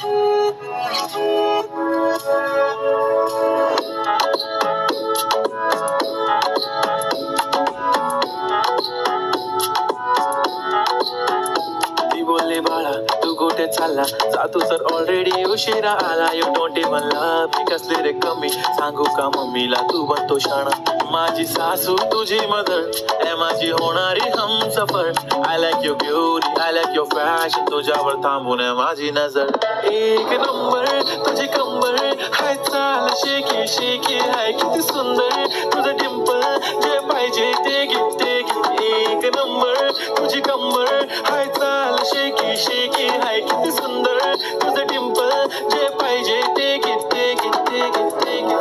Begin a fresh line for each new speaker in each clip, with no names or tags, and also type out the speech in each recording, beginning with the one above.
ती बोलली बाळा तू कुठे चालला जातो तर ऑलरेडी उशिरा आला. यू डोंट इवन लव्ह मी कसली रे कमी सांगू का मम्मीला तू बनतो शाणा. माझी सासू तुझी मदर ए माझी होणारी Humsafar. I like your beauty I like your fashion तुझ्यावर थांबून आहे माझी नजर. एक नंबर तुझी कंबर हाय चाल शेकी शेकी हाय किती सुंदर तुझं डिंपल जे पाहिजे ते घे ते घे. एक नंबर तुझी कंबर हाय चाल शेकी शेकी हाय किती सुंदर तुझं डिंपल जे पाहिजे ते घे ते घे ते घे ते घे.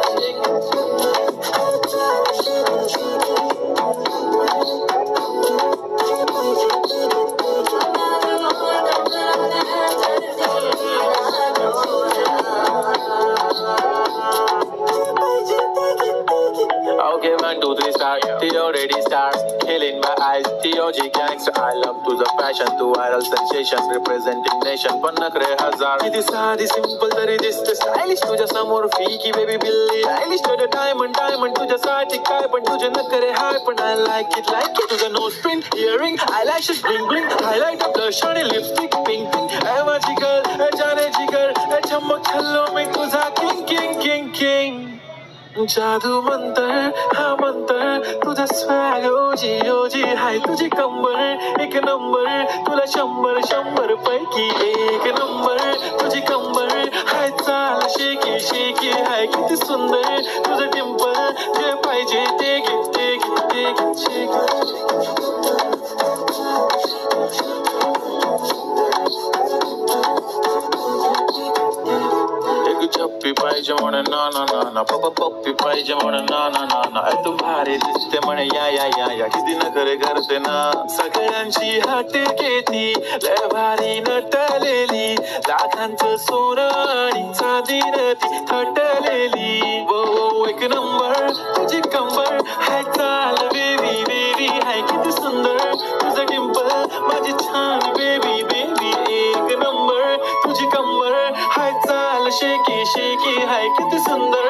Okay, 1, 2, 3, start. The already starts, killing my eyes. TOG gangster, I love to the passion, to viral sensation, representing nation. पण नखरे हजार. किती साधी simple तरी दिसते stylish तुझ्या समोर फिकी baby बिल्ली. Stylish to the diamond diamond तुझ्यासाठी काय पण तुझे नखरे हाय पण I like it तुझं nose print, earring, eyelashes bling bling, highlighter, blush आणि lipstick pink pink. ए माझी girl, ए जाने जिगर, ए चमक छल्लो मी तुझा king king king king. जादू मंतर हा मंतर तुझा स्वॅग ओजी ओजी हाय तुझी कंबर एक नंबर तुला 100 पैकी एक नंबर तुझी कंबर हाय चाल शेकी शेकी हाय किती सुंदर तुझं डिंपल जे पाहिजे ते घे ते घे ते घे शेकी. चप्पी पाहिजे म्हणे ना ना ना ना पप्पी पाहिजे म्हणे ना ना ना ना. तू भारी दिसते म्हणे या या या या किती नखरे करते ना. सगळ्यांची हाट घेती लय भारी नटलेली लाखांचं सोनं आणि चांदीन ती थटलेली. वो एक नंबर तुझी कंबर हाय चाल बेबी बेबी हाय किती सुंदर तुझं डिंपल माझी छान बेबी बेबी. एक नंबर तुझी कंबर हाय चाल शेकी शेकी हाय किती सुंदर